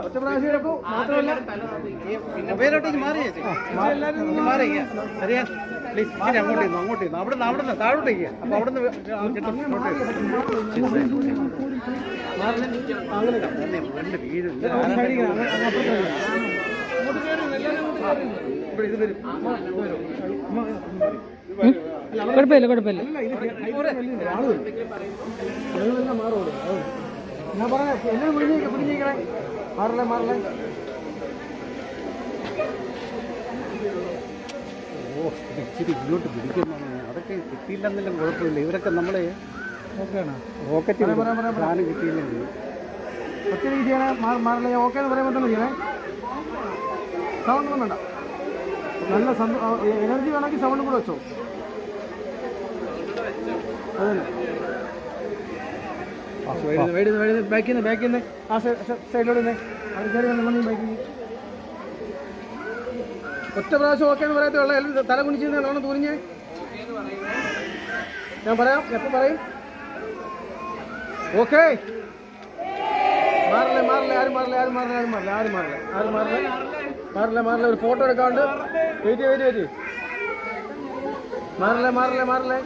ഒറ്റ പ്രാവശ്യം എടുക്കൂ. മാത്രമല്ല മൊബൈലോട്ടേക്ക് മാറി മാറി ശരിയാ. പ്ലീസ് ഇച്ചിരി അങ്ങോട്ട് ഇരുന്നു, അങ്ങോട്ട് ഇരുന്നു. അവിടെ നിന്ന് താഴോട്ടേക്ക്. അപ്പോൾ അവിടെ നിന്ന് കുഴപ്പമില്ല കുഴപ്പമില്ല. ഞാൻ പറയാം എല്ലാം പിടിഞ്ഞിരിക്കണേ. മാറില്ലേ മാറില്ലേ. ഓ ഇച്ചിരി ഇങ്ങോട്ട് പിടിക്കുന്നതാണ്. അതൊക്കെ കിട്ടിയില്ലെന്നെല്ലാം കുഴപ്പമില്ല. ഇവരൊക്കെ നമ്മളെ റോക്കറ്റ് സാധനം കിട്ടിയില്ലെങ്കിൽ ഒറ്റ രീതിയാണ്. മാറില്ല. ഓക്കെ എന്ന് പറയുമ്പോൾ തന്നെ ചെയ്യണേ. സൗണ്ട് ഒന്നും വേണ്ട. നല്ല എനർജി വേണമെങ്കിൽ സൗണ്ട് കൂടെ വെച്ചോ. അതന്നെ ബാക്കിൽ നിന്ന് ആ സൈഡിലോട്ട് നിന്ന് അവർ കയറി വന്നു. ബാക്കിൽ ഒറ്റ പ്രാവശ്യം ഓക്കെ എന്ന് പറയത്തേ ഉള്ളൂ. എല്ലാം തല കുണിച്ചിരുന്ന ലോണം തൂരിഞ്ഞ് ഞാൻ പറയാം. എപ്പോൾ പറയും? ഓക്കെ. മാറില്ലേ മാറില്ലേ. ആരും മാറില്ല ആരും മാറില്ല ആരും മാറില്ല ആരും മാറില്ല ആരും മാറില്ല മാറില്ല മാറില്ല. ഒരു ഫോട്ടോ എടുക്കാണ്ട് വെയിറ്റ് മാറില്ലേ മാറില്ലേ മാറില്ലേ.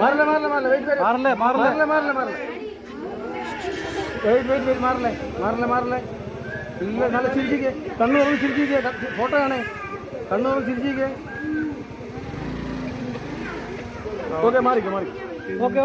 മാറില്ല മാറില്ല മാറില്ല. വെയിറ്റ് മാറില്ലേ മാറില്ല മാറില്ല മാറില്ല. വെയിറ്റ് മാറില്ലേ മാറില്ല മാറില്ലേ. ഇല്ല നല്ല ചിരിച്ചിരിക്കേ. കണ്ണു തുറന്ന് ചിരിച്ചിരിക്കേ. ഫോട്ടോ ആണേ. കണ്ണു തുറന്ന് ചിരിച്ചിരിക്കേ. ഓക്കെ മാറിക്കോ. ഓക്കെ